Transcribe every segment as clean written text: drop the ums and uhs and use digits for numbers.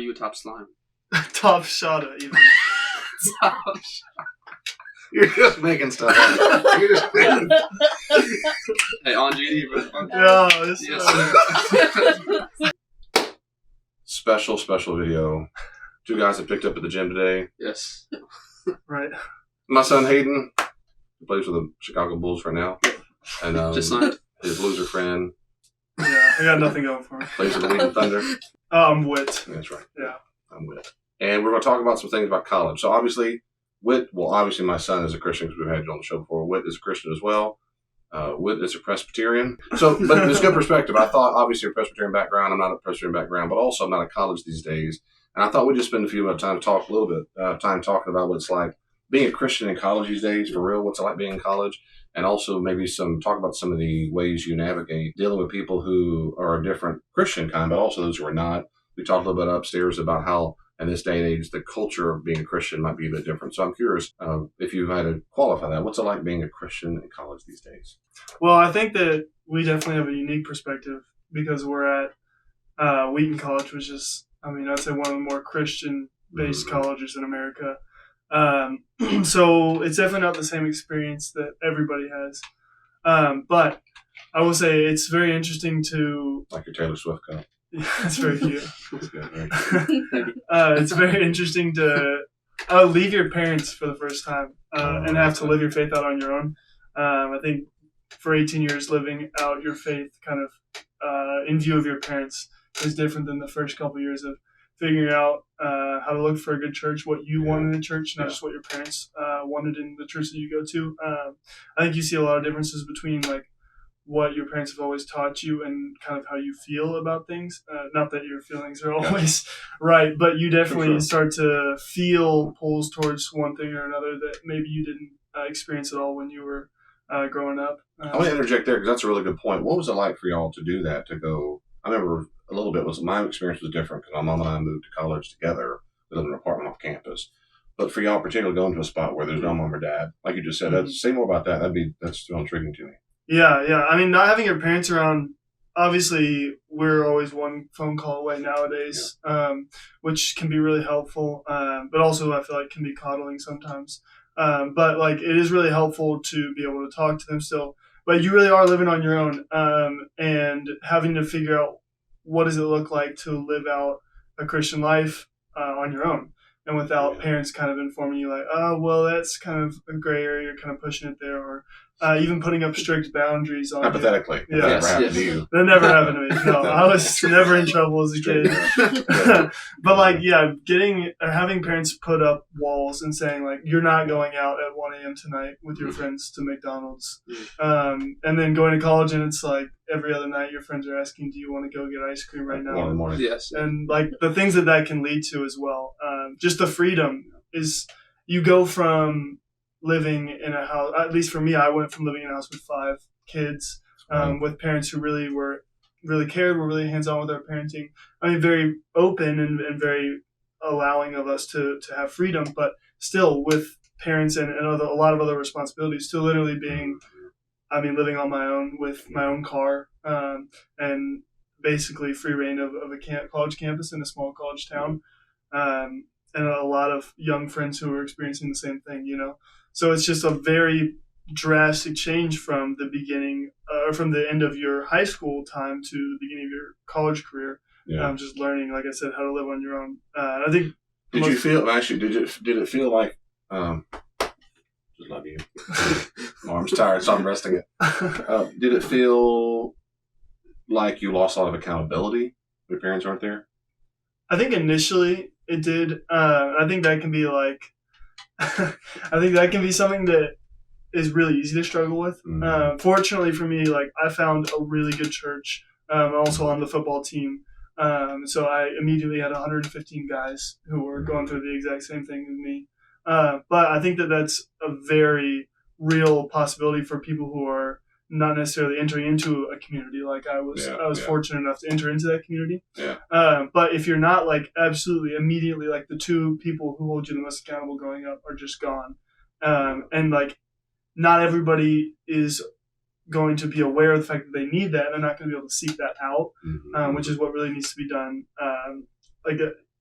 Are you a top slime? Top shotta, even. Top You're just making stuff up. Hey, on GD, bro. Yeah, Yes. Special video. 2 guys that picked up at the gym today. Yes. Right. My son Hayden, who plays for the Chicago Bulls right now. And Just signed. his loser friend Yeah, I got nothing going for me. plays for the Wheaton Thunder. I'm Wit. That's right. Yeah. I'm Whit. And we're going to talk about some things about college. So obviously, obviously my son is a Christian because we've had you on the show before. Whit is a Christian as well. Whit is a Presbyterian. So, but it's good perspective. I thought, obviously, a Presbyterian background. I'm not a Presbyterian background, but also I'm not at college these days. And I thought we'd just spend a few minutes time talking about what it's like being a Christian in college these days, for real, what's it like being in college, and also maybe talk about some of the ways you navigate dealing with people who are a different Christian kind, but also those who are not. We talked a little bit upstairs about how in this day and age, the culture of being a Christian might be a bit different. So I'm curious if you had to qualify that. What's it like being a Christian in college these days? Well, I think that we definitely have a unique perspective because we're at Wheaton College, which is, I'd say one of the more Christian-based colleges in America. So it's definitely not the same experience that everybody has. But I will say it's very interesting to... Like your Taylor Swift cup. Yeah, that's very cute. That's good, very cute. It's very interesting to leave your parents for the first time and have to live your faith out on your own. I think for 18 years, living out your faith kind of in view of your parents is different than the first couple of years of figuring out how to look for a good church, what you want in a church, not just what your parents wanted in the church that you go to. I think you see a lot of differences between like what your parents have always taught you and kind of how you feel about things. Not that your feelings are always right, but you definitely start to feel pulls towards one thing or another that maybe you didn't experience at all when you were growing up. I want to interject there because that's a really good point. What was it like for y'all to do that, to go? I remember a little bit, my experience was different because my mom and I moved to college together. We lived in an apartment off campus. But for y'all particularly going to a spot where there's no mom or dad, like you just said, say more about that. That's still intriguing to me. Yeah. Not having your parents around, obviously, we're always one phone call away nowadays, which can be really helpful. But also, I feel like can be coddling sometimes. But like, it is really helpful to be able to talk to them still. But you really are living on your own and having to figure out what does it look like to live out a Christian life on your own. And without parents kind of informing you like, oh, well, that's kind of a gray area, you're kind of pushing it there, or even putting up strict boundaries on hypothetically. You. Yeah. That never happened to you. That never happened to me. No, I was never in trouble as a kid. But like, having parents put up walls and saying like, you're not going out at 1 a.m. tonight with your friends to McDonald's. And then going to college and it's like every other night your friends are asking, do you want to go get ice cream right now? 1 in the morning. Yes. And like the things that can lead to as well. Just the freedom is you go from living in a house, at least for me, I went from living in a house with 5 kids, with parents who really cared, were really hands-on with our parenting. Very open and very allowing of us to have freedom, but still with parents and a lot of other responsibilities, to literally being, living on my own with my own car, and basically free reign of a college campus in a small college town, and a lot of young friends who are experiencing the same thing, So it's just a very drastic change from the beginning, or from the end of your high school time to the beginning of your college career. Yeah. Just learning, like I said, how to live on your own. I think. Did it feel like? Just love you. My arm's tired, so I'm resting it. Did it feel like you lost a lot of accountability? Your parents aren't there. I think initially it did. I think that can be like. I think that can be something that is really easy to struggle with. Fortunately for me, like I found a really good church. Also on the football team. So I immediately had 115 guys who were going through the exact same thing as me. But I think that's a very real possibility for people who are not necessarily entering into a community like I was. I was fortunate enough to enter into that community. Yeah. But if you're not like absolutely immediately, like the 2 people who hold you the most accountable growing up are just gone. And like not everybody is going to be aware of the fact that they need that. They're not going to be able to seek that out, which is what really needs to be done.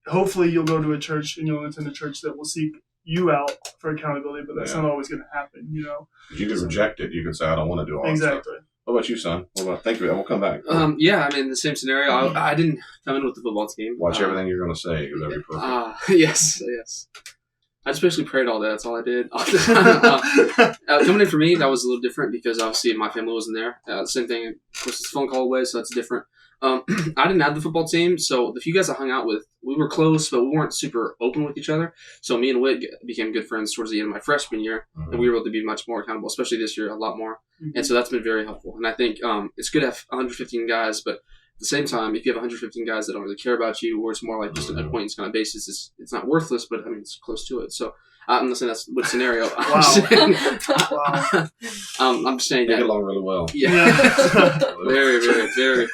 hopefully you'll go to a church and you'll attend a church that will seek you out for accountability, but that's not always going to happen, You can reject it. You can say, I don't want to do all that Exactly. stuff. What about you, son? Thank you. We'll come back. Yeah, I mean, the same scenario. I didn't come in with the football team. Watch everything you're going to say. You'll be perfect. Yes. I just basically prayed all day. That's all I did. Coming in for me, that was a little different because obviously my family wasn't there. Same thing. Of course, it's a phone call away, so that's different. I didn't have the football team, so the few guys I hung out with, we were close, but we weren't super open with each other. So me and Whit became good friends towards the end of my freshman year, and we were able to be much more accountable, especially this year, a lot more. And so that's been very helpful. And I think it's good to have 115 guys, but at the same time, if you have 115 guys that don't really care about you, or it's more like just an acquaintance kind of basis, it's not worthless, but I mean, it's close to it. So I'm not saying that's what scenario. Wow. I'm just saying They that. get along really well. Yeah. Very, very, very.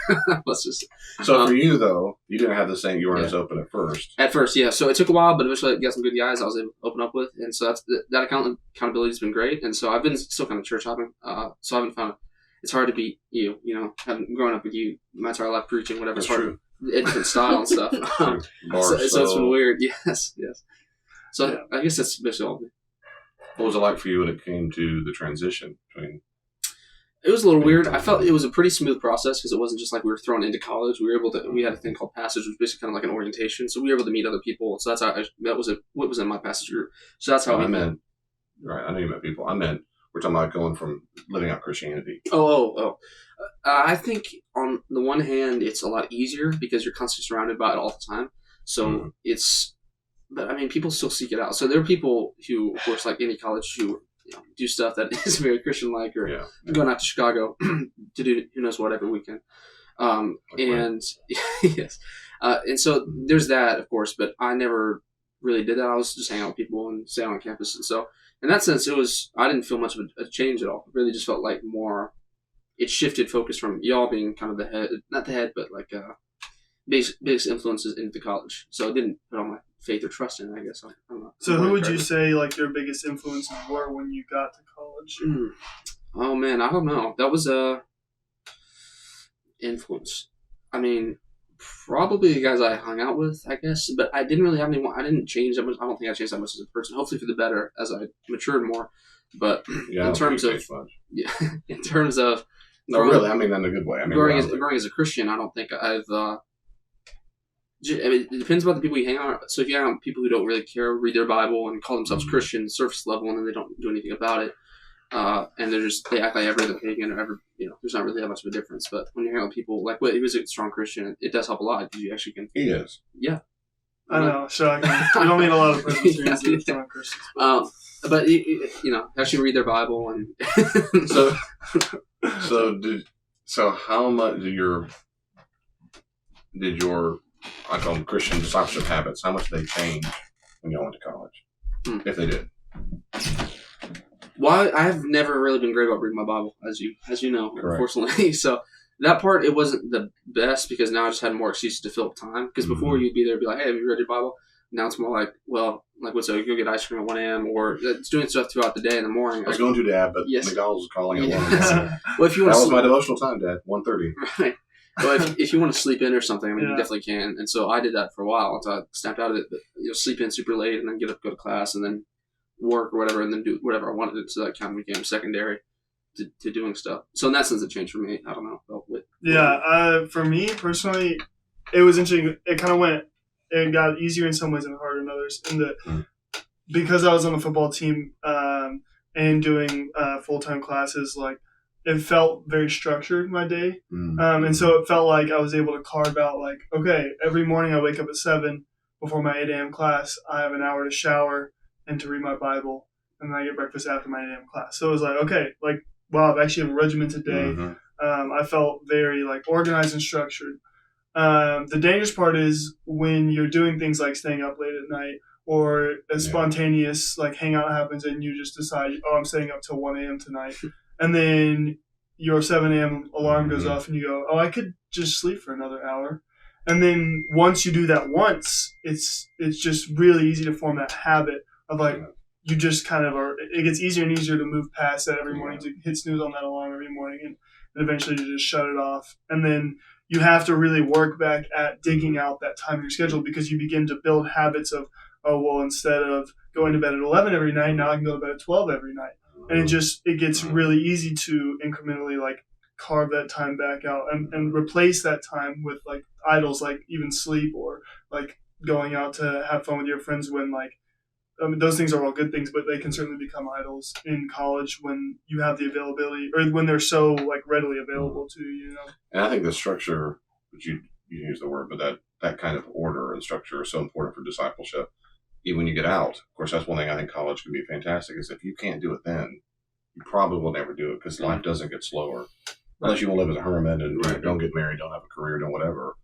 Let's just. So for you, though, you didn't have the same, you weren't as open at first. At first, yeah. So it took a while, but eventually I got some good guys I was able to open up with. And so that accountability has been great. And so I've been still kind of church hopping. So I haven't found it's hard to beat you, having grown up with you my entire life preaching, whatever. That's it's hard. true. Different style and stuff. So it's been weird. Yes. So I guess that's basically all. What was it like for you when it came to the transition between? It was a little weird. I felt it was a pretty smooth process because it wasn't just like we were thrown into college. We had a thing called Passage, which was basically kind of like an orientation. So we were able to meet other people. So that's how what was in my Passage group. So that's how I meant. Right, I know you met people. I meant we're talking about going from living out Christianity. I think on the one hand, it's a lot easier because you're constantly surrounded by it all the time. So but I mean, people still seek it out. So there are people who, of course, like any college, who do stuff that is very Christian-like, or going out to Chicago to do who knows what every weekend. And yes, and so there's that, of course. But I never really did that. I was just hanging out with people and staying on campus. And so in that sense, I didn't feel much of a change at all. It really just felt like more. It shifted focus from y'all being kind of the head, not the head, but like biggest influences into the college. So it didn't put all my faith or trust in it, I guess. So who would you say like your biggest influences were when you got to college? Oh man, I don't know. That was a influence. I mean, probably the guys I hung out with, I guess. But I didn't really have anyone. I didn't change that much. I don't think I changed that much as a person. Hopefully for the better as I matured more. But in terms of no, really, I mean that in a good way. I mean, growing as a Christian, I don't think I've. It depends about the people you hang out with. So if you hang out with people who don't really care, read their Bible, and call themselves Christian, surface level, and then they don't do anything about it, and they act like every other pagan or ever, there's not really that much of a difference. But when you hang out with people like he was a strong Christian, it does help a lot because you actually can. He is. Yeah. I know. Shocking. You don't meet a lot of Presbyterians who are strong Christians. But actually read their Bible and so how much did your I call them Christian discipleship habits, how much did they change when you went to college? If they did. Well, I've never really been great about reading my Bible, as you know, Correct. Unfortunately. So that part, it wasn't the best because now I just had more excuses to fill up time. Because before you'd be there and be like, hey, have you read your Bible? Now it's more like, what's up? Go get ice cream at 1 a.m. or it's doing stuff throughout the day in the morning. I was going to Dad, but McDonald's was calling at 1 a.m. Well, if you want that was my devotional time, Dad, 1:30. Right. Well, if you want to sleep in or something, I mean, you definitely can. And so I did that for a while until I snapped out of it. But, sleep in super late and then get up, go to class, and then work or whatever, and then do whatever I wanted. So that kind of became secondary to doing stuff. So in that sense, it changed for me. I don't know. For me personally, it was interesting. It kind of it got easier in some ways and harder in others. Because I was on the football team and doing full-time classes, like, it felt very structured, my day. And so it felt like I was able to carve out, like, okay, every morning I wake up at 7 before my 8 a.m. class. I have an hour to shower and to read my Bible, and then I get breakfast after my 8 a.m. class. So it was like, okay, like, wow, I've actually have a regimented day. I felt very, like, organized and structured. The dangerous part is when you're doing things like staying up late at night, or a spontaneous, like, hangout happens and you just decide, I'm staying up till 1 a.m. tonight. And then your 7 a.m. alarm goes off and you go, I could just sleep for another hour. And then once you do that once, it's just really easy to form that habit of, like, you just kind of it gets easier and easier to move past that every morning, to hit snooze on that alarm every morning and eventually to just shut it off. And then you have to really work back at digging out that time in your schedule, because you begin to build habits of, oh, well, instead of going to bed at 11 every night, now I can go to bed at 12 every night. And it gets really easy to incrementally like carve that time back out and replace that time with like idols, like even sleep or like going out to have fun with your friends, when like, I mean, those things are all good things, but they can certainly become idols in college when you have the availability, or when they're so like readily available to you, you know? And I think the structure, which you use the word, but that kind of order and structure is so important for discipleship. Even when you get out, of course, that's one thing I think college can be fantastic, is if you can't do it then, you probably will never do it, because life doesn't get slower. Unless you want to live as a hermit and don't get married, don't have a career, don't whatever.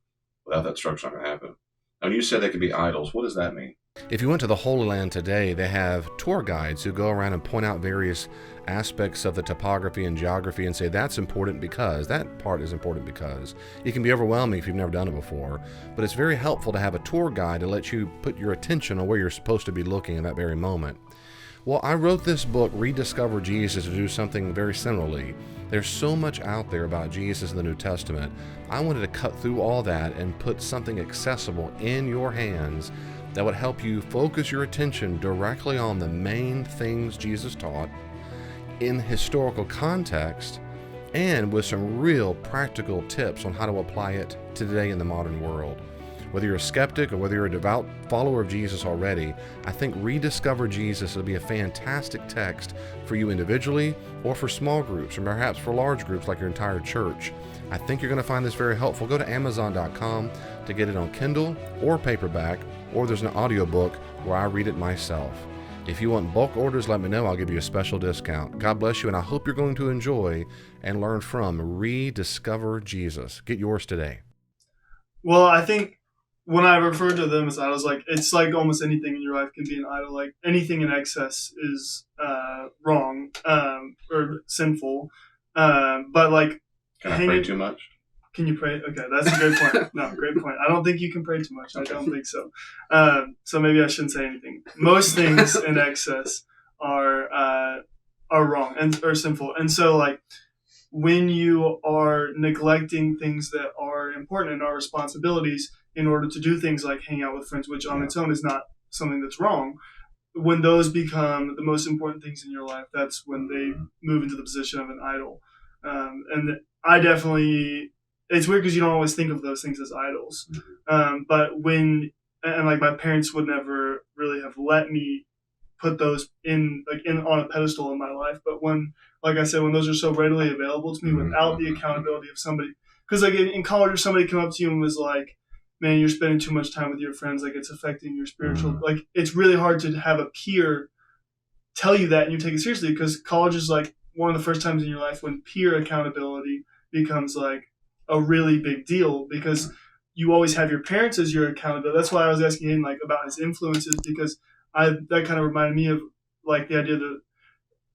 Without that structure, it's not going to happen. Now, you said they could be idols. What does that mean? If you went to the Holy Land today, they have tour guides who go around and point out various aspects of the topography and geography and say that's important because, that part is important because. It can be overwhelming if you've never done it before, but it's very helpful to have a tour guide to let you put your attention on where you're supposed to be looking in that very moment. Well, I wrote this book, Rediscover Jesus, to do something very similarly. There's so much out there about Jesus in the New Testament. I wanted to cut through all that and put something accessible in your hands that would help you focus your attention directly on the main things Jesus taught in historical context, and with some real practical tips on how to apply it to today in the modern world. Whether you're a skeptic or whether you're a devout follower of Jesus already, I think Rediscover Jesus will be a fantastic text for you individually, or for small groups, or perhaps for large groups like your entire church. I think you're going to find this very helpful. Go to Amazon.com to get it on Kindle or paperback, or there's an audiobook where I read it myself. If you want bulk orders, let me know. I'll give you a special discount. God bless you, and I hope you're going to enjoy and learn from Rediscover Jesus. Get yours today. Well, I think when I refer to them as idols, like, it's like almost anything in your life can be an idol. Like, anything in excess is wrong or sinful. But like, Can I pray too much? Can you pray? Okay, that's a great point. No, great point. I don't think you can pray too much. I don't think so. So maybe I shouldn't say anything. Most things in excess are wrong and or sinful. And so, like, when you are neglecting things that are important and our responsibilities in order to do things like hang out with friends, which on its own is not something that's wrong, when those become the most important things in your life, that's when they move into the position of an idol. And I definitely, it's weird because you don't always think of those things as idols. But when, and like, my parents would never really have let me put those in on a pedestal in my life. But when, like I said, when those are so readily available to me without the accountability of somebody, because like in college, if somebody came up to you and was like, man, you're spending too much time with your friends, like, it's affecting your spiritual, like, it's really hard to have a peer tell you that and you take it seriously, because college is like one of the first times in your life when peer accountability becomes like a really big deal, because you always have your parents as your accountability. That's why I was asking him like about his influences, because that kind of reminded me of like the idea that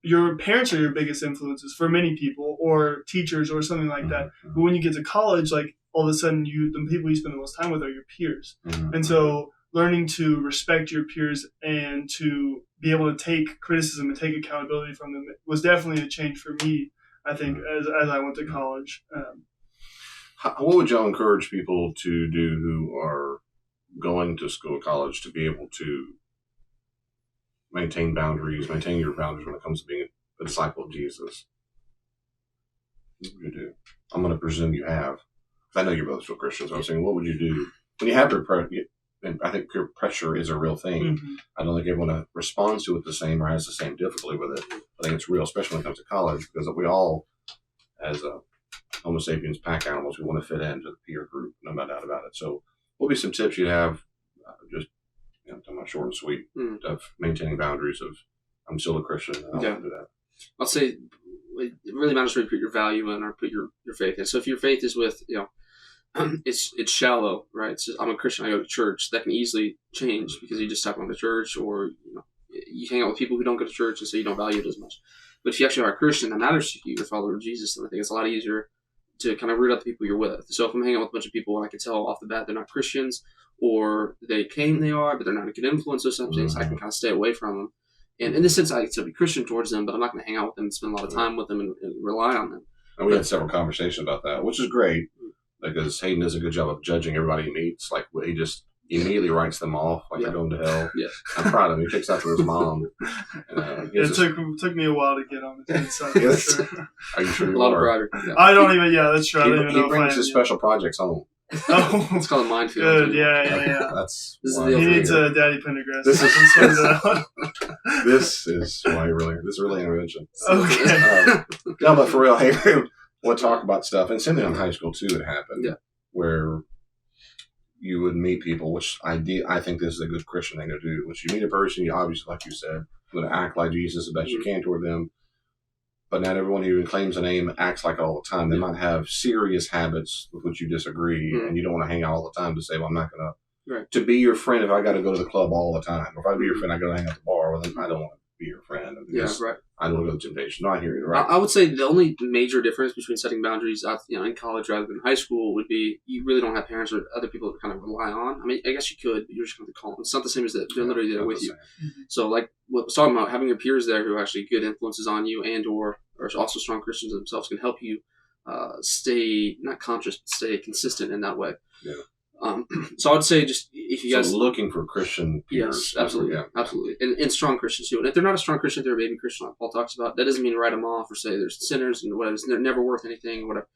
your parents are your biggest influences for many people, or teachers or something like that. But when you get to college, like, all of a sudden the people you spend the most time with are your peers. And so learning to respect your peers and to be able to take criticism and take accountability from them was definitely a change for me, I think, as I went to college. What would y'all encourage people to do who are going to school, college, to be able to maintain your boundaries when it comes to being a disciple of Jesus? What would you do? I'm going to presume you have. I know you're both still Christians. So I'm saying, what would you do when you have peer pressure? And I think peer pressure is a real thing. I don't think everyone responds to it the same or has the same difficulty with it. I think it's real, especially when it comes to college, because we all, as Homo sapiens pack animals, we want to fit into the peer group, no doubt about it. So what would be some tips you'd have, just, talking about short and sweet, of maintaining boundaries of, I'm still a Christian, and I don't want to do that? I'll say it really matters where you put your value in or put your faith in. So if your faith is with, it's shallow, right? It's just, I'm a Christian, I go to church. That can easily change because you just stop going to church, or you hang out with people who don't go to church, and so you don't value it as much. But if you actually are a Christian that matters to you, you're a follower of Jesus, then I think it's a lot easier to kind of root out the people you're with. So if I'm hanging out with a bunch of people and I can tell off the bat they're not Christians, or they claim they are, but they're not a good influence or something, so I can kind of stay away from them. And in this sense, I can still be Christian towards them, but I'm not going to hang out with them and spend a lot of time with them and rely on them. And we had several conversations about that, which is great. because Hayden does a good job of judging everybody he meets. Like he just immediately writes them off like they're going to hell. Yeah. I'm proud of him. He takes after his mom. It took me a while to get on the team side. For sure. Are you sure A you lot of are? bribery. Yeah. I don't even. Yeah, that's true. I don't even He know brings if I his am special projects home. yet. Oh, It's called a minefield. good. Yeah. That's This is why the He we're needs here. a Daddy Pendergrass. This is- Let's find it out. This is why this is really intervention. Okay. No, but for real, hey, we'll talk about stuff. And same thing in high school too. It happened. Yeah. Where you would meet people, which I think this is a good Christian thing to do. Which you meet a person, you obviously, like you said, you're going to act like Jesus the best you can toward them. But not everyone who even claims a name acts like it all the time. They might have serious habits with which you disagree, and you don't want to hang out all the time to say, well, I'm not going to. Right. To be your friend, if I got to go to the club all the time, or if I be your friend, I got to hang out at the bar, well, then I don't want to be your friend. Because right. I don't go to temptation. No, I hear you, right? I would say the only major difference between setting boundaries out, in college rather than high school would be you really don't have parents or other people to kind of rely on. I mean, I guess you could, but you're just going to call them. It's not the same as that they're literally there with you. So, like what I was talking about, having your peers there who are actually good influences on you and or also strong Christians themselves can help you stay not conscious, but stay consistent in that way. Yeah. So I would say just if you guys looking for Christian peers. yes, absolutely, absolutely, and strong Christians too. And if they're not a strong Christian, they're a baby Christian, like Paul talks about. That doesn't mean write them off or say they're sinners and whatever. They're never worth anything or whatever.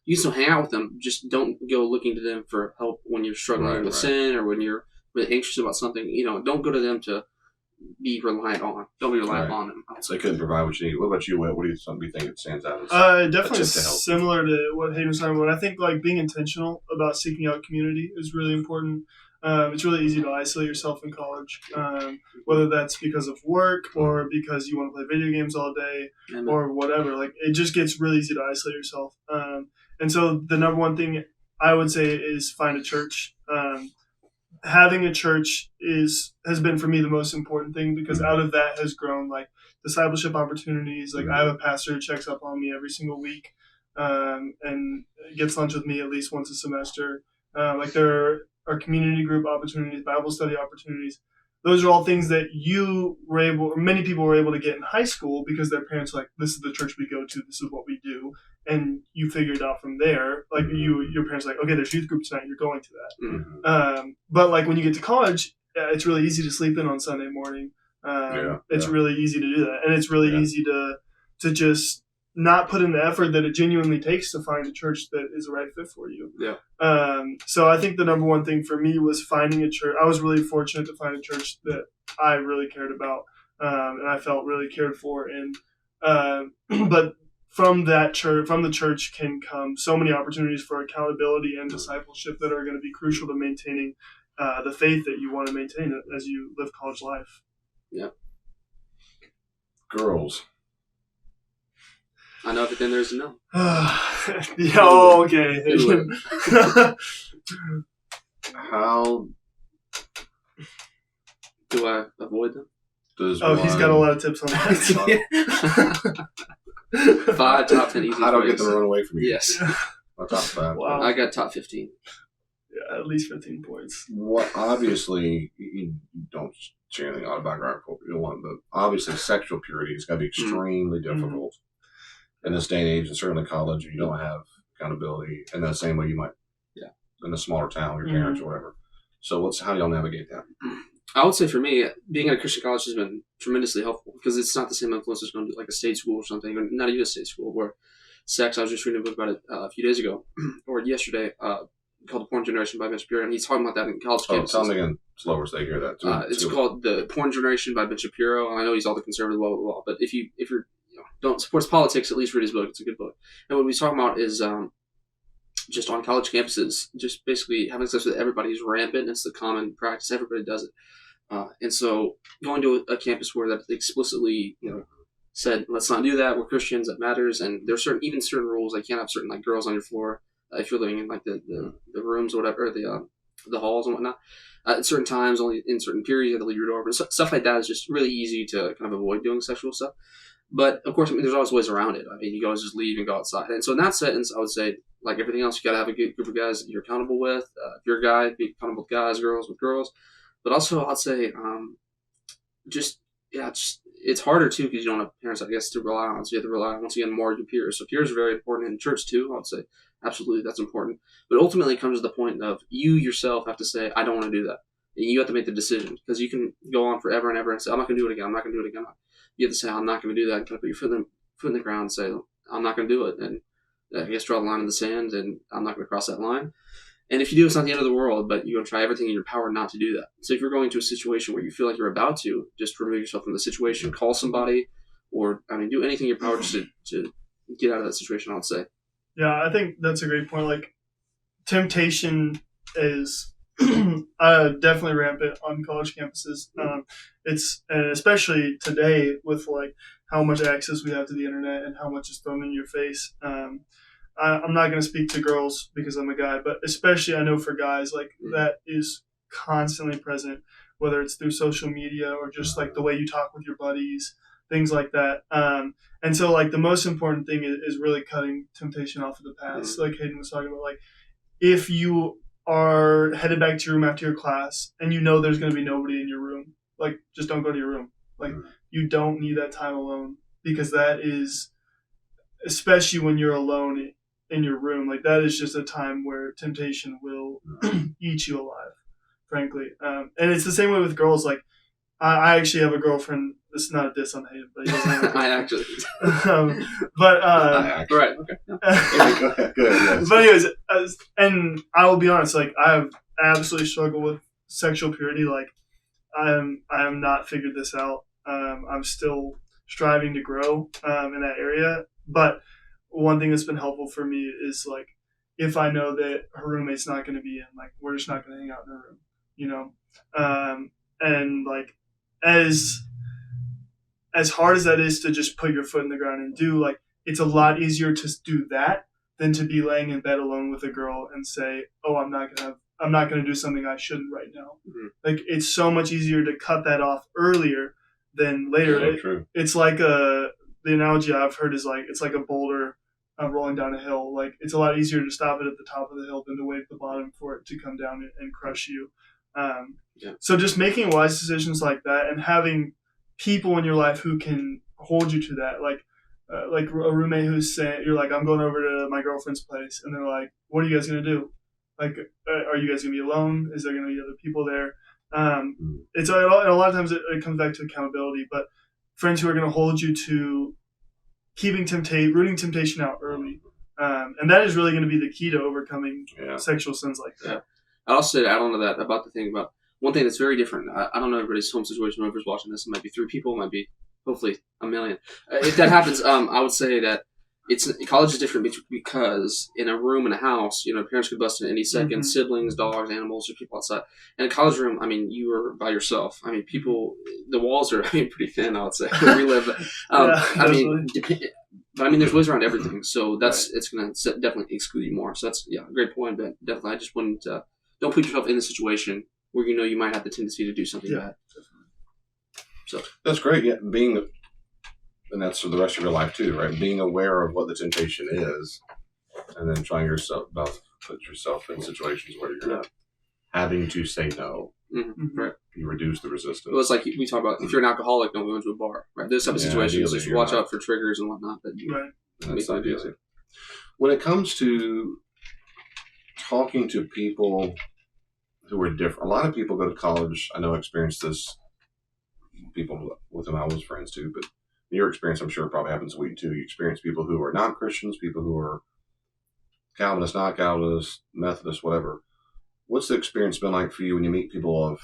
You can still hang out with them. Just don't go looking to them for help when you're struggling with sin or when you're really anxious about something. Don't go to them to be reliant on. Don't be reliant on them. So they couldn't provide what you need. What about you, Whit? What do you think it stands out as? Definitely tip to help? similar to what Hayden was talking about. I think like being intentional about seeking out community is really important. It's really easy to isolate yourself in college, whether that's because of work or because you want to play video games all day or whatever. Like it just gets really easy to isolate yourself. And so the number one thing I would say is find a church. Having a church has been for me the most important thing because out of that has grown like discipleship opportunities. Like I have a pastor who checks up on me every single week and gets lunch with me at least once a semester. Like there are community group opportunities, Bible study opportunities. Those are all things that many people were able to get in high school because their parents were like, this is the church we go to, this is what we do. And you figure it out from there. Like your parents are like, okay, there's youth group tonight, you're going to that. But like when you get to college, it's really easy to sleep in on Sunday morning. It's really easy to do that. And it's really easy to just not put in the effort that it genuinely takes to find a church that is the right fit for you. So I think the number one thing for me was finding a church. I was really fortunate to find a church that I really cared about and I felt really cared for. And but from the church can come so many opportunities for accountability and discipleship that are going to be crucial to maintaining the faith that you want to maintain as you live college life. Yeah. Girls. I know, but then there's no. Okay. How do I avoid them? does he's got a lot of tips on that. 5 top 10 easy. How do I get ways. them to run away from you? Yes. My top 5. Wow. I got top 15. Yeah, at least 15 points. What obviously you don't share anything autobiographical, you don't want, but obviously sexual purity is going to be extremely difficult in this day and age, and certainly college. You don't have accountability in the same way you might in a smaller town with your parents or whatever. So how do y'all navigate that? I would say for me, being at a Christian college has been tremendously helpful because it's not the same influence as going to like a state school or something, or not even a state school where sex. I was just reading a book about it a few days ago or yesterday called The Porn Generation by Ben Shapiro, and he's talking about that in college campuses. Tell me again slower so they hear that. It's called The Porn Generation by Ben Shapiro, and I know he's all the conservative, blah, blah, blah, but if you're don't support politics, at least read his book. It's a good book. And what he's talking about is just on college campuses, just basically having sex with everybody is rampant. It's the common practice. Everybody does it. And so going to a campus where that explicitly, said, let's not do that. We're Christians. That matters. And there's certain rules. Like you can't have certain like girls on your floor if you're living in like the rooms or whatever, the halls and whatnot. At certain times, only in certain periods, you have to leave your door open. Stuff like that is just really easy to kind of avoid doing sexual stuff. But of course, there's always ways around it. I mean, you can always just leave and go outside. And so in that sentence, I would say, like everything else, you got to have a good group of guys that you're accountable with. If you're a guy, be accountable with guys, girls with girls. But also, I'd say, it's harder too because you don't have parents, I guess, to rely on. So you have to rely on, once again, more of your peers. So peers are very important in church too. I would say Absolutely, that's important. But ultimately, it comes to the point of you yourself have to say, I don't want to do that. And you have to make the decision because you can go on forever and ever and say, I'm not going to do it again. I'm not going to do it again. You have to say, I'm not going to do that. And kind of put your foot in the ground and say, I'm not going to do it. And I guess draw the line in the sand, and I'm not going to cross that line. And if you do, it's not the end of the world, but you're going to try everything in your power not to do that. So if you're going to a situation where you feel like you're about to, just remove yourself from the situation, call somebody, or, do anything in your power just to get out of that situation, I would say. Yeah, I think that's a great point. Like, temptation is definitely rampant on college campuses. And especially today with like how much access we have to the internet and how much is thrown in your face. I'm not going to speak to girls because I'm a guy, but especially I know for guys, like that is constantly present, whether it's through social media or just like the way you talk with your buddies, things like that. And so like the most important thing is really cutting temptation off of the past. Like Hayden was talking about, like if you are headed back to your room after your class and you know there's going to be nobody in your room, like just don't go to your room. Like you don't need that time alone, because that is, especially when you're alone in your room, like that is just a time where temptation will eat you alive, frankly. And it's the same way with girls. Like I actually have a girlfriend. This is not a diss on Hayden, but he doesn't have a I actually. Right. Okay. Go ahead. Yes. But anyways, and I will be honest, like I have absolutely struggled with sexual purity. Like I have not figured this out. I'm still striving to grow in that area. But one thing that's been helpful for me is like if I know that her roommate's not going to be in, like we're just not going to hang out in her room, you know. And like as hard as that is to just put your foot in the ground and do, like it's a lot easier to do that than to be laying in bed alone with a girl and say, oh, I'm not gonna do something I shouldn't right now. Like it's so much easier to cut that off earlier than later. Yeah, true. It's like the analogy I've heard is like it's like a boulder rolling down a hill. Like it's a lot easier to stop it at the top of the hill than to wait at the bottom for it to come down and crush you. So just making wise decisions like that and having people in your life who can hold you to that, like a roommate who's saying, you're like, I'm going over to my girlfriend's place, and they're like, what are you guys gonna do? Like, are you guys gonna be alone? Is there gonna be other people there? It's a lot of times it comes back to accountability, but friends who are gonna hold you to rooting temptation out early, and that is really gonna be the key to overcoming sexual sins like that. Yeah. I also to add on to that about the thing about one thing that's very different. I don't know everybody's home situation. Whoever's watching this, it might be 3 people, it might be hopefully 1 million. If that happens, I would say that college is different because in a room in a house, parents could bust in any second, siblings, dogs, animals, or people outside. In a college room, you are by yourself. People, the walls are pretty thin, I would say, where we live. But there's ways around everything. So it's going to definitely exclude you more. So that's a great point. But definitely, I just wouldn't don't put yourself in a situation where you might have the tendency to do something bad. So that's great. Yeah, and that's for the rest of your life too, right? Being aware of what the temptation is, and then trying put yourself in situations where you're not having to say no. Right. You reduce the resistance. Well, it's like we talk about, if you're an alcoholic, don't go into a bar, right? Those type of situations, just watch out for triggers and whatnot. That's not easy. When it comes to talking to people who are different, a lot of people go to college. I know I experienced this. People with whom I was friends too, but in your experience, I'm sure it probably happens to you too. You experience people who are not Christians, people who are Calvinists, not Calvinists, Methodists, whatever. What's the experience been like for you when you meet people of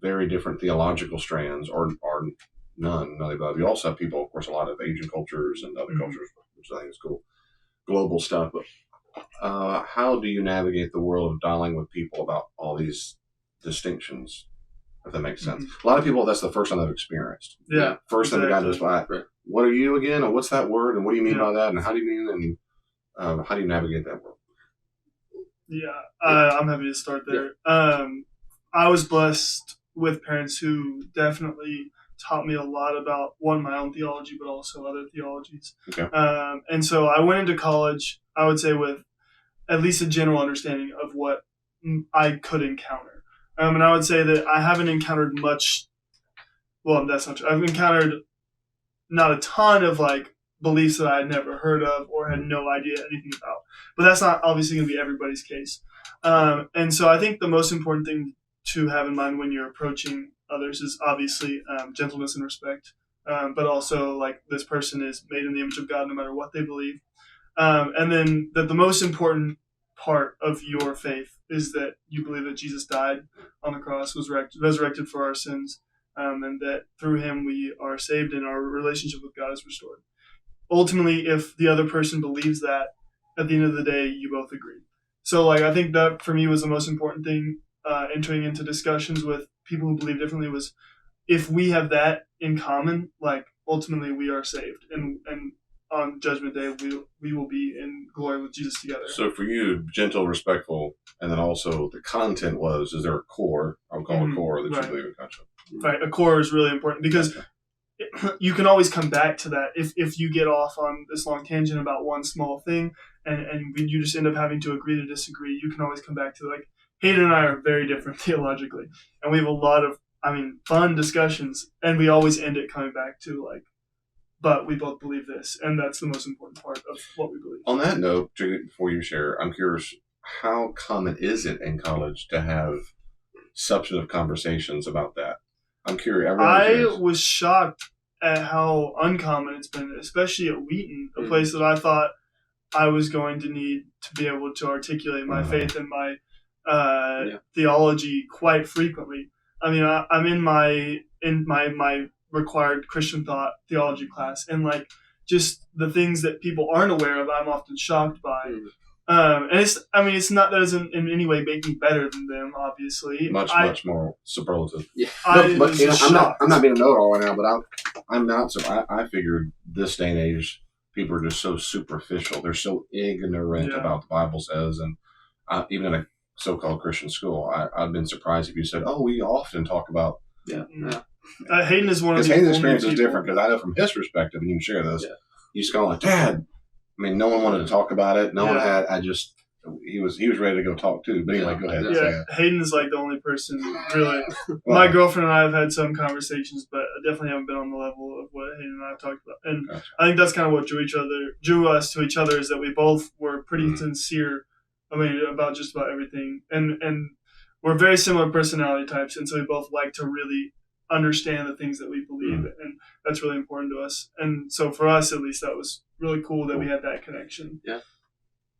very different theological strands, or none above? You also have people, of course, a lot of Asian cultures and other cultures, which I think is cool, global stuff. But how do you navigate the world of dialing with people about all these distinctions? If that makes sense. A lot of people, that's the first time they've experienced. Yeah. First thing the guy does, what are you again? And what's that word? And what do you mean by that? And how do you mean? And how do you navigate that world? Yeah, I'm happy to start there. I was blessed with parents who definitely taught me a lot about, one, my own theology, but also other theologies. Okay. And so I went into college, I would say, with at least a general understanding of what I could encounter. And I would say that I haven't encountered much. Well, that's not true. I've encountered not a ton of like beliefs that I had never heard of or had no idea anything about. But that's not obviously going to be everybody's case. And so I think the most important thing to have in mind when you're approaching others is obviously gentleness and respect, but also like this person is made in the image of God no matter what they believe. And then that the most important part of your faith is that you believe that Jesus died on the cross, was resurrected for our sins, and that through him we are saved and our relationship with God is restored. Ultimately, if the other person believes that, at the end of the day, you both agree. So like I think that for me was the most important thing entering into discussions with people who believe differently was if we have that in common, like ultimately we are saved. And on Judgment Day, we will be in glory with Jesus together. So for you, gentle, respectful, and then also the content is there a core, I'll call it core, that you believe in content? Right, a core is really important because you can always come back to that. If you get off on this long tangent about one small thing and you just end up having to agree to disagree, you can always come back to like, Hayden and I are very different theologically. And we have a lot of, fun discussions. And we always end it coming back to like, but we both believe this. And that's the most important part of what we believe. On that note, before you share, I'm curious, how common is it in college to have substantive conversations about that? I'm curious. I was shocked at how uncommon it's been, especially at Wheaton, a place that I thought I was going to need to be able to articulate my faith and my theology quite frequently. I'm in my required Christian thought theology class, and like just the things that people aren't aware of, I'm often shocked by. And it's not that it doesn't in any way make me better than them, obviously. Much more superlative. Yeah. I'm not being a know-it-all right now, but I'm not. So I figured this day and age, people are just so superficial. They're so ignorant about what the Bible says, and even in a so-called Christian school, I've been surprised if you said, "Oh, we often talk about." Hayden is one of the Hayden's experience is different because I know from his perspective, and you can share this. Yeah. He's going like, "Dad." No one wanted to talk about it. No one had. He was ready to go talk too. But anyway, go ahead. Yeah, Hayden is like the only person really. My girlfriend and I have had some conversations, but I definitely haven't been on the level of what Hayden and I have talked about. And I think that's kind of what drew us to each other is that we both were pretty sincere. About just about everything, and we're very similar personality types, and so we both like to really understand the things that we believe, and that's really important to us. And so for us, at least, that was really cool that we had that connection. Yeah,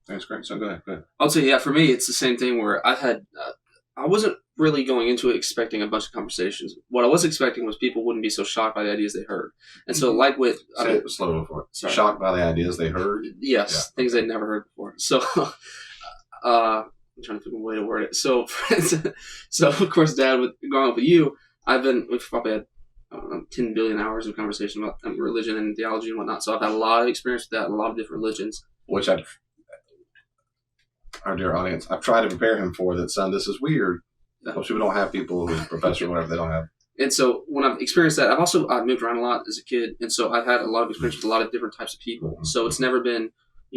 that's great. So go ahead. I'll say, for me, it's the same thing where I had. I wasn't really going into it expecting a bunch of conversations. What I was expecting was people wouldn't be so shocked by the ideas they heard, and so like with say it slow before shocked by the ideas they heard. Yes, things they'd never heard before. So. I'm trying to think of a way to word it. So of course, Dad, growing up with you, we've probably had 10 billion hours of conversation about religion and theology and whatnot. So I've had a lot of experience with that, and a lot of different religions. Which our dear audience, I've tried to prepare him for that. Son, this is weird. Most people don't have people who are professor or whatever they don't have. And so when I've experienced that, I've moved around a lot as a kid, and so I've had a lot of experience with a lot of different types of people. Mm-hmm. So it's never been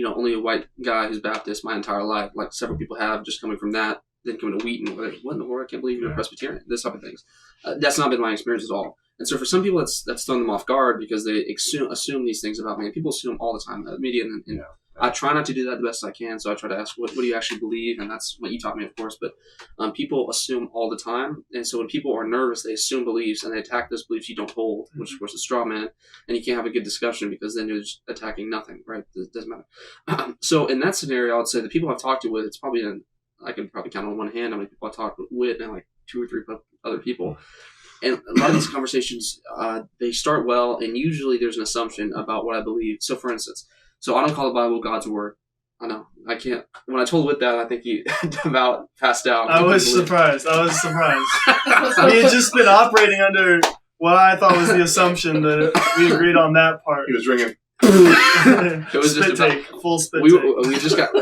only a white guy who's Baptist my entire life, like several people have, just coming from that, then coming to Wheaton, like, what in the world, I can't believe you're a Presbyterian, this type of things. That's not been my experience at all. And so for some people, that's thrown them off guard because they assume these things about me. And people assume all the time, the media, and I try not to do that the best I can, so I try to ask, what do you actually believe? And that's what you taught me, of course, but people assume all the time, and so when people are nervous, they assume beliefs, and they attack those beliefs you don't hold, which of course is straw man, and you can't have a good discussion because then you're just attacking nothing, right? It doesn't matter. So in that scenario, I would say the people I've talked to with, it's probably, I can probably count on one hand how many people I talked with, and like 2 or 3 other people. And a lot of these conversations, they start well, and usually there's an assumption about what I believe. So for instance, I don't call the Bible God's word. I know. I can't. When I told Whit that, I think he about passed out. I was surprised. We had just been operating under what I thought was the assumption that we agreed on that part. He was ringing. It was just full spit take. We just got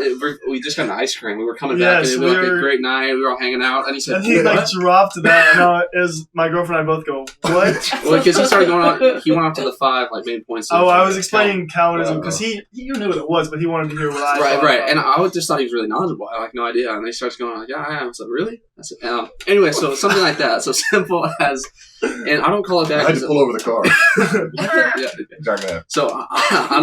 an ice cream. We were coming back, and it was like a great night. We were all hanging out, and he said, and he dropped that, and as my girlfriend and I both go, What? Well, because he started going on, he went off to the 5 main points. Oh, I was explaining Calvinism because he knew what it was, but he wanted to hear what I thought. Right. And I just thought he was really knowledgeable. I had no idea. And he starts going yeah, I am. I said, really? I said, anyway, so something like that. So simple as, and I don't call it that. I had to pull over the car. Yeah. Exactly. So I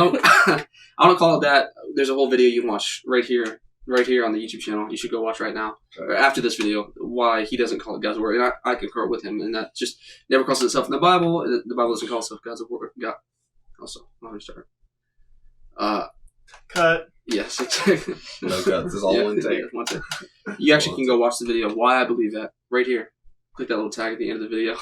don't call it that. There's a whole video you can watch right here on the YouTube channel. You should go watch right now, or after this video, why he doesn't call it God's word. And I concur with him, and that just never calls itself in the Bible. The Bible doesn't call itself God's word. God. Also, let me start. Cut. Yes, exactly. No cuts. This is all one take. One take. You actually can go watch the video why I believe that right here. Click that little tag at the end of the video.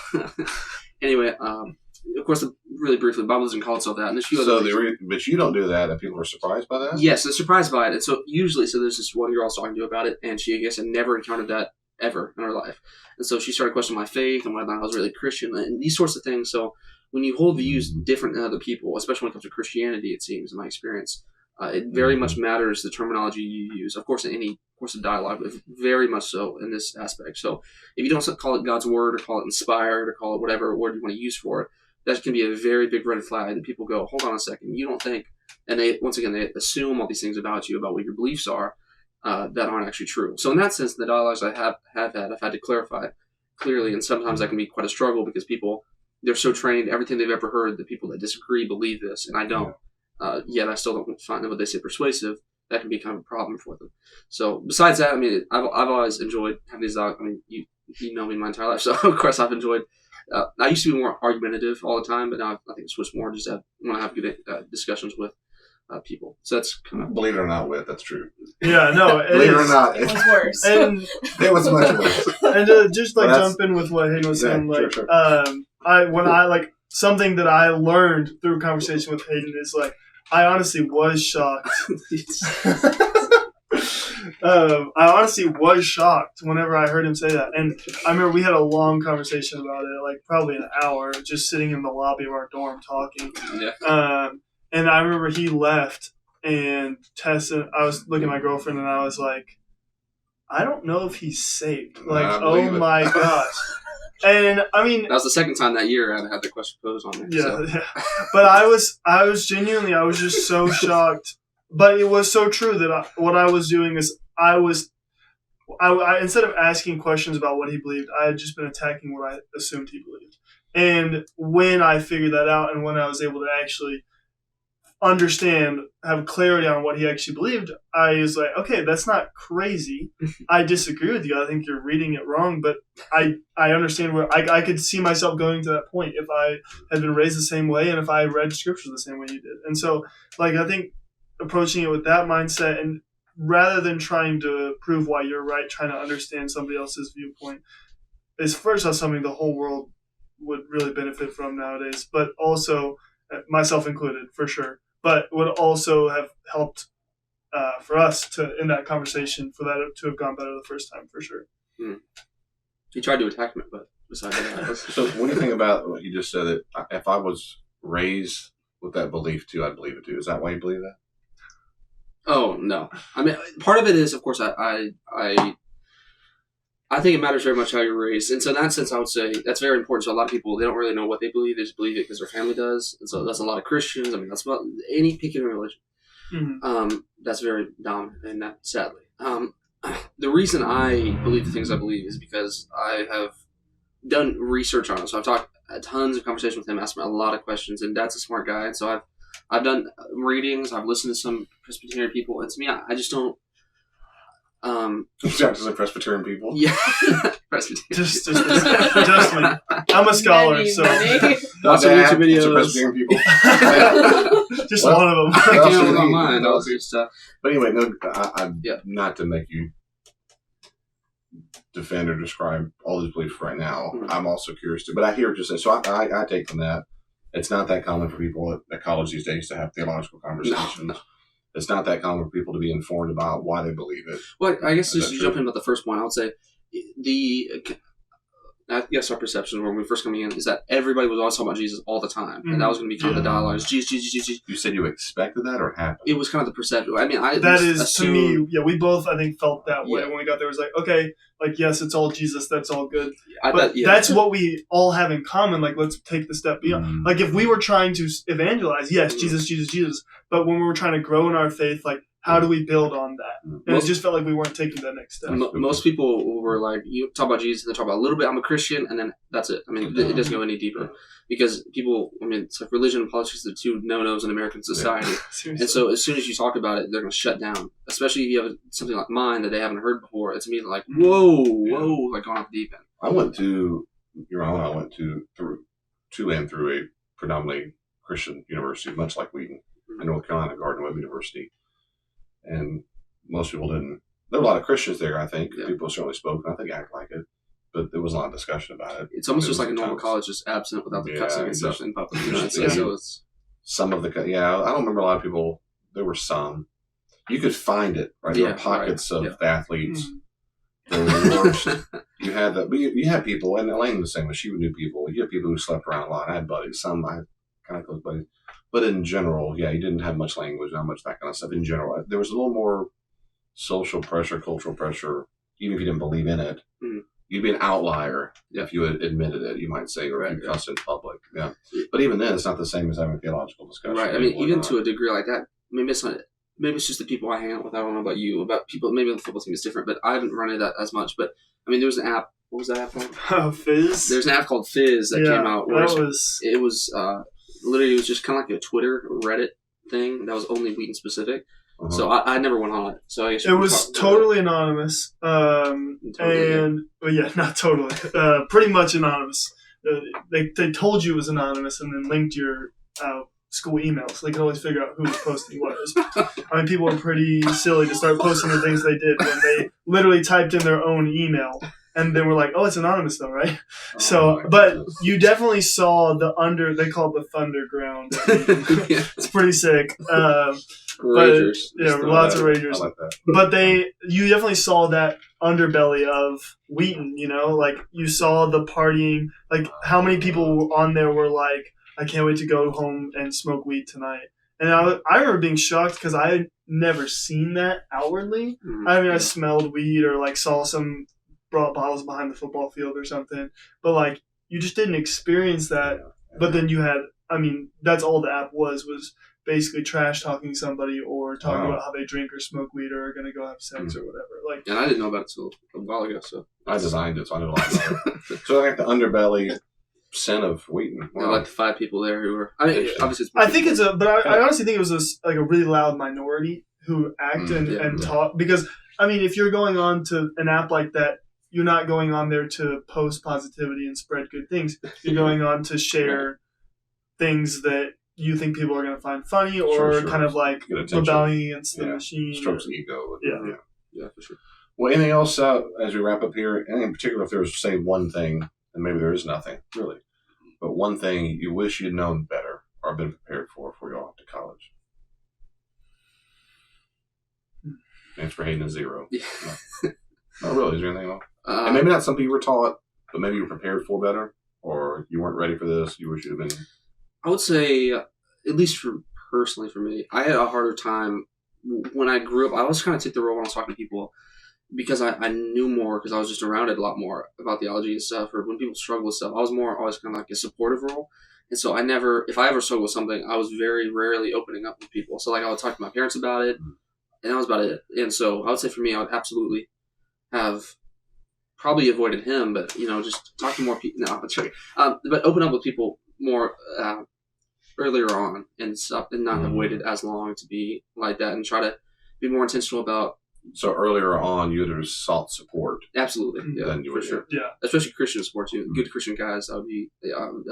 Anyway, of course, really briefly, the Bible doesn't call itself that. And there's a few other things. But you don't do that, and people are surprised by that? Yes, they're surprised by it. And so usually, there's this one girl I was talking to about it, and she, I guess, had never encountered that ever in her life. And so she started questioning my faith and whether or not I was really Christian and these sorts of things. So when you hold views different than other people, especially when it comes to Christianity, it seems, in my experience, it very much matters the terminology you use. Of course, in any course of dialogue, but very much so in this aspect. So if you don't call it God's word or call it inspired or call it whatever word you want to use for it, that can be a very big red flag that people go, hold on a second, you don't think, and they assume all these things about you, about what your beliefs are, that aren't actually true. So in that sense, the dialogues I have had, I've had to clarify clearly, and sometimes that can be quite a struggle because people, they're so trained, everything they've ever heard, the people that disagree believe this, and I don't. Yet I still don't find what they say persuasive. That can be kind of a problem for them. So besides that, I mean, I've always enjoyed having these dialogues. I mean, you know me my entire life, so of course I've enjoyed. I used to be more argumentative all the time, but now I think I switched more just to want to have good discussions with people. So that's kind of, believe it or not, that's true. Yeah, no, believe it or not, It was worse. And it was much worse. and just jump in with what Hayden was saying, sure. Something that I learned through conversation with Hayden is I honestly was shocked. I honestly was shocked whenever I heard him say that. And I remember we had a long conversation about it, probably an hour, just sitting in the lobby of our dorm talking. yeah. And I remember he left, and Tessa, I was looking at my girlfriend, and I was like, I don't know if he's saved. Oh my gosh. And I mean, that was the second time that year I had the question posed on me. Yeah. But I was genuinely, I was just so shocked. But it was so true that what I was doing is I instead of asking questions about what he believed, I had just been attacking what I assumed he believed. And when I figured that out, and when I was able to actually understand, have clarity on what he actually believed, I was like, okay, that's not crazy. I disagree with you. I think you're reading it wrong, but I understand where I could see myself going to that point if I had been raised the same way and if I read scripture the same way you did. And so, I think approaching it with that mindset, and rather than trying to prove why you're right, trying to understand somebody else's viewpoint, is first off something the whole world would really benefit from nowadays, but also, myself included, for sure, but would also have helped for us to, in that conversation, for that to have gone better the first time, for sure. He tried to attack me, but besides that. So when you think about what you just said, that if I was raised with that belief too, I'd believe it too. Is that why you believe that? Oh, no. I mean, part of it is, of course, I think it matters very much how you're raised. And so in that sense, I would say that's very important. So a lot of people, they don't really know what they believe. They just believe it because their family does. And so that's a lot of Christians. I mean, that's about any particular religion. Mm-hmm. That's very dominant, and that, sadly. The reason I believe the things I believe is because I have done research on it. So I've talked tons of conversations with him, asked him a lot of questions, and Dad's a smart guy. And so I've done readings. I've listened to some Presbyterian people, and to me, I just don't. Just like Presbyterian people. Yeah, Presbyterian. Just me. I'm a scholar, so lots of YouTube videos. Presbyterian people. Just one of them. I can't on mine. All your stuff. But anyway, no, I'm not to make you defend or describe all these beliefs right now. Mm-hmm. I'm also curious too, but I hear what you're saying. So I take from that. It's not that common for people at college these days to have theological conversations. No. It's not that common for people to be informed about why they believe it. Well, I guess just to jump in about the first point, I would say I guess our perception when we were first coming in is that everybody was always talking about Jesus all the time, and that was going to be kind of the dialogue. Jesus. You said you expected that, or it happened? It was kind of the perception. I mean, that is to me. Yeah, we both I think felt that way when we got there. It was like, okay, like yes, it's all Jesus. That's all good. But that's what we all have in common. Like, let's take the step beyond. Like, if we were trying to evangelize, yes, Jesus. But when we were trying to grow in our faith, like, how do we build on that? And it just felt like we weren't taking that next step. Most people were like, you talk about Jesus, and they talk about a little bit, I'm a Christian, and then that's it. I mean, it doesn't go any deeper. Because people, I mean, it's like religion and politics are the two no-nos in American society. And so as soon as you talk about it, they're going to shut down. Especially if you have something like mine that they haven't heard before. It's immediately like, whoa, like going off the deep end. I went to a predominantly Christian university, much like Wheaton, in North Carolina, Gardner Webb University. And most people didn't. There were a lot of Christians there, I think. Yeah. People certainly spoke, and I think act like it. But there was a lot of discussion about it. It's almost just like a normal college, just absent without the cussing and stuff in public. So it's some of the I don't remember a lot of people. There were some. You could find it right. There were pockets of the athletes. There were worse. You had people, and Elaine was the same. She knew people. You had people who slept around a lot. I had buddies. Some I had kind of close buddies. But in general, you didn't have much language, not much that kind of stuff. In general, there was a little more social pressure, cultural pressure. Even if you didn't believe in it, you'd be an outlier if you had admitted it. You might say, or if you cussed in public. Yeah, but even then, it's not the same as having a theological discussion. Right. I mean, even to a degree like that, maybe it's not. Maybe it's just the people I hang out with. I don't know about you. About people, maybe on the football team is different, but I haven't run into that as much. But I mean, there was an app. What was that app called? Fizz. There's an app called Fizz that came out. Where it was literally, it was just kind of like a Twitter, Reddit thing that was only Wheaton specific. So I never went on it. So I guess it was totally anonymous. Not totally. Pretty much anonymous. They told you it was anonymous and then linked your school email, so they could always figure out who was posting what. I mean, people were pretty silly to start posting the things they did when they literally typed in their own email. And then we're like, oh, it's anonymous though, right? But you definitely saw they call it the Thunderground. It's pretty sick. Ragers. Lots of Ragers. I like that. But you definitely saw that underbelly of Wheaton, like you saw the partying, like how many people on there were like, I can't wait to go home and smoke weed tonight. And I remember being shocked because I had never seen that outwardly. I mean, I smelled weed or like saw some brought bottles behind the football field or something, but like you just didn't experience that. But then you had, I mean, that's all the app was basically trash talking somebody or talking about how they drink or smoke weed or are going to go have sex or whatever. Like, and I didn't know about it until a while ago. So I designed it, so I know a lot about it. So like the underbelly scent of Wheaton. Wow. Like the 5 people there who were. I mean, obviously, I honestly think it was a really loud minority who act and talk, because I mean, if you're going on to an app like that, you're not going on there to post positivity and spread good things. You're going on to share things that you think people are going to find funny or kind of like rebelling against the machine. Strokes the ego. Yeah, for sure. Well, anything else as we wrap up here? And in particular, if there was, say, one thing, and maybe there is nothing, really, but one thing you wish you'd known better or been prepared for before you went to college? Answer for Hayden is 0. Yeah. No. Not really. Is there anything else? And maybe not something you were taught, but maybe you were prepared for better, or you weren't ready for this. You wish you'd have been. I would say, at least personally for me, I had a harder time when I grew up. I always kind of took the role when I was talking to people because I knew more, because I was just around it a lot more about theology and stuff, or when people struggle with stuff. I was always kind of like a supportive role. And so if I ever struggled with something, I was very rarely opening up with people. So like I would talk to my parents about it, and that was about it. And so I would say for me, I would absolutely have probably avoided him, but just talk to more people. No, that's right. But open up with people more earlier on and stuff, and not have waited as long to be like that, and try to be more intentional about. So earlier on, you would have sought support. Absolutely, yeah, than you for would sure. Yeah, especially Christian support too. Good Christian guys. I would be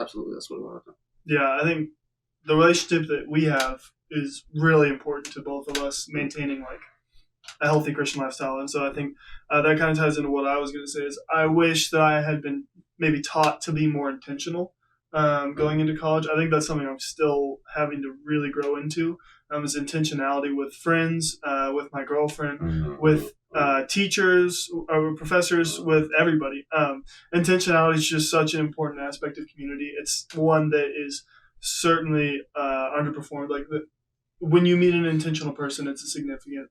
absolutely. That's what I would have done. Yeah, I think the relationship that we have is really important to both of us, maintaining like a healthy Christian lifestyle. And so I think that kind of ties into what I was going to say is I wish that I had been maybe taught to be more intentional going into college. I think that's something I'm still having to really grow into. is intentionality with friends, with my girlfriend, Mhm. with teachers or professors, with everybody. Intentionality is just such an important aspect of community. It's one that is certainly underperformed. Like when you meet an intentional person, it's significant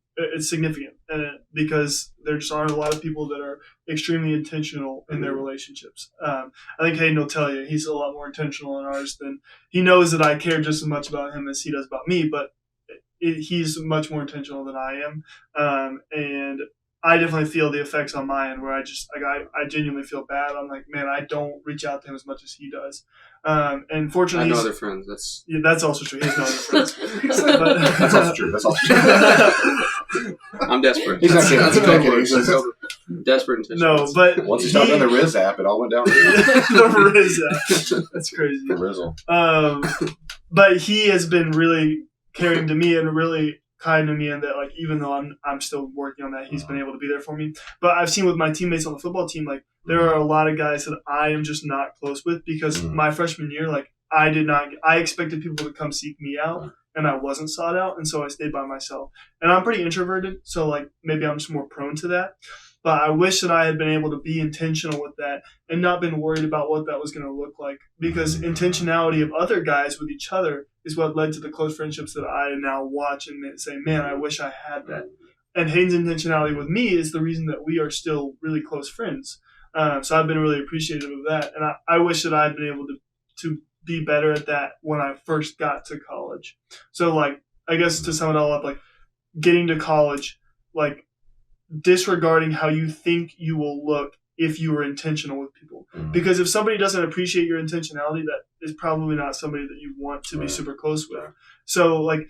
because there just aren't a lot of people that are extremely intentional in their relationships. I think Hayden will tell you he's a lot more intentional in ours than he knows that I care just as much about him as he does about me, but he's much more intentional than I am. And I definitely feel the effects on my end where I genuinely feel bad. I'm like, man, I don't reach out to him as much as he does. And I fortunately, know other friends. That's that's also true. He has no other friends. That's also true. That's also true. I'm desperate. He's actually That's that's covered. he's just- Desperate intention. No, but Once he started on the Riz app, it all went down. the Riz app. That's crazy. The Rizzle. But he has been really caring to me and really kind to me, and that like even though I'm still working on that, he's been able to be there for me. But I've seen with my teammates on the football team, like there are a lot of guys that I am just not close with because my freshman year, like I expected people to come seek me out, and I wasn't sought out, and so I stayed by myself. And I'm pretty introverted, so like maybe I'm just more prone to that. But I wish that I had been able to be intentional with that and not been worried about what that was going to look like, because intentionality of other guys with each other is what led to the close friendships that I now watch and say, man, I wish I had that. And Hayden's intentionality with me is the reason that we are still really close friends. So I've been really appreciative of that. And I wish that I had been able to be better at that when I first got to college. So like, I guess to sum it all up, like getting to college, like disregarding how you think you will look if you were intentional with people. Because if somebody doesn't appreciate your intentionality, that is probably not somebody that you want to be super close with. So like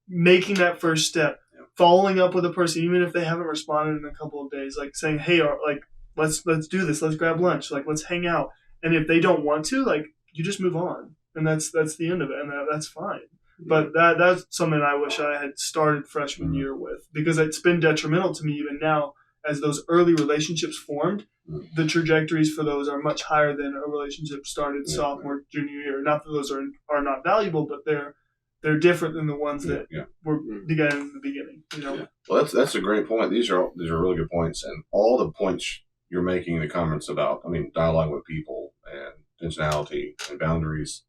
making that first step, following up with a person, even if they haven't responded in a couple of days, like saying, hey, like let's do this, let's grab lunch, like let's hang out. And if they don't want to, like you just move on, and that's the end of it, and that's fine. But that's something I wish I had started freshman year with, because it's been detrimental to me even now as those early relationships formed. The trajectories for those are much higher than a relationship started sophomore, junior year. Not that those are not valuable, but they're different than the ones that were began in the beginning. You know. Well, that's a great point. These are really good points, and all the points you're making in the comments about, I mean, dialogue with people and intentionality and boundaries,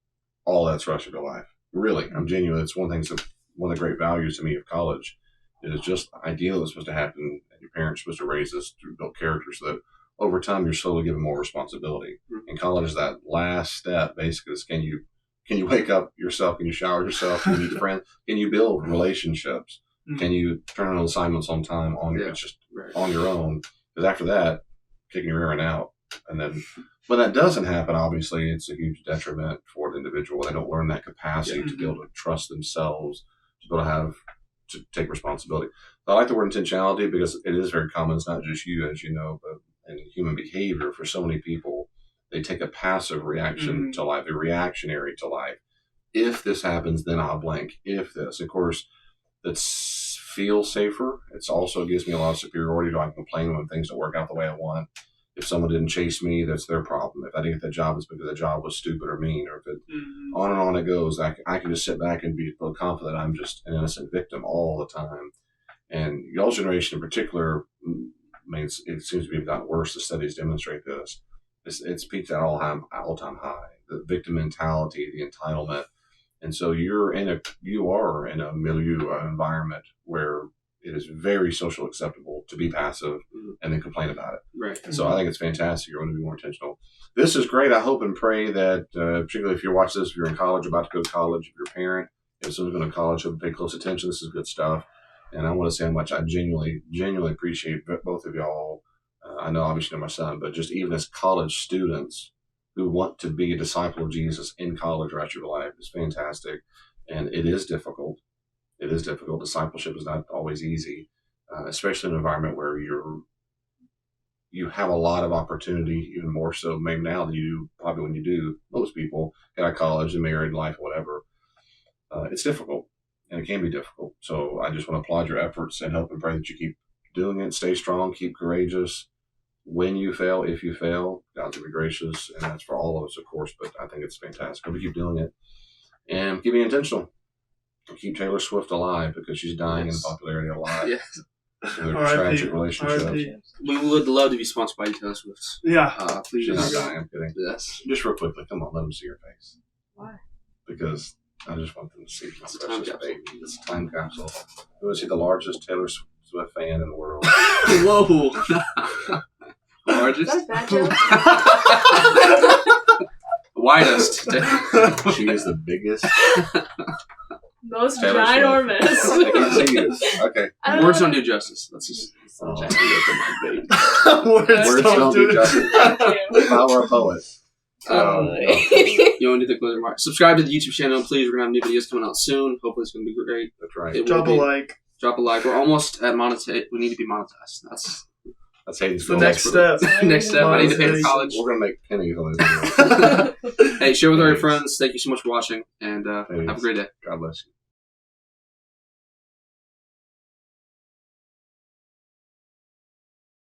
all that's rushed into life. Really, I'm genuine. It's one of the great values to me of college. It is just ideal that's supposed to happen, and your parents are supposed to raise us to build character so that over time you're slowly given more responsibility. And college is that last step, basically, is can you wake up yourself? Can you shower yourself? Can you meet friends? Can you build relationships? Can you turn on assignments on time on your own? Because after that, kicking your rear end out. And then when that doesn't happen, obviously, it's a huge detriment for the individual. They don't learn that capacity to be able to trust themselves, to be able to take responsibility. I like the word intentionality because it is very common. It's not just you, as you know, but in human behavior, for so many people, they take a passive reaction to life. They're reactionary to life. If this happens, then I'll blank. If this, of course, that feels safer. It also gives me a lot of superiority. Do I complain when things don't work out the way I want? If someone didn't chase me, that's their problem. If I didn't get that job, it's because the job was stupid or mean, or if it on and on it goes. I can just sit back and feel confident I'm just an innocent victim all the time. And y'all's generation in particular, means it seems to be gotten worse. The studies demonstrate this. It's peaked at all-time high. The victim mentality, the entitlement, and so you are in a milieu, an environment where it is very social acceptable to be passive and then complain about it. Right. So I think it's fantastic. You're going to be more intentional. This is great. I hope and pray that, particularly if you're watching this, if you're in college, about to go to college, if you're a parent, if someone's going to college, hope pay close attention. This is good stuff. And I want to say how much I genuinely appreciate both of y'all. I know obviously my son, but just even as college students who want to be a disciple of Jesus in college or after your life is fantastic. And it is difficult. It is difficult. Discipleship is not always easy, especially in an environment where you have a lot of opportunity, even more so maybe now than you do probably when you do. Most people get out of college and married, life, whatever. It's difficult, and it can be difficult. So I just want to applaud your efforts and hope and pray that you keep doing it. Stay strong, keep courageous. When you fail, if you fail, God's going to be gracious, and that's for all of us, of course, but I think it's fantastic. Hope you keep doing it, and keep being intentional. Keep Taylor Swift alive because she's dying in popularity a lot. Yeah. Their R.I.P. tragic relationships. R.I.P. We would love to be sponsored by Taylor Swift. Yeah. Please. She's not dying. I'm kidding. Yes. Just real quickly, come on, let them see your face. Why? Because I just want them to see my It's a time precious capsule. baby. It's a time capsule. You want to see the largest Taylor Swift fan in the world? Whoa. Largest. That's bad joke. Widest. She is the biggest. Most Taylor Swift. ginormous. I can see you. Okay. Words don't do justice. That's just. Oh, Words don't do justice. Thank you. If I were a poet. You want to do the closing remarks? Subscribe to the YouTube channel, please. We're gonna have new videos coming out soon. Hopefully, it's gonna be great. That's right. It will Drop a be. like. Drop a like. We're almost at monetized. We need to be monetized. That's Hayden's The goal. next step. Next step. I need to pay for college. We're going to make pennies on this video. Hey, share with all your friends. Thank you so much for watching, and have a great day. God bless you.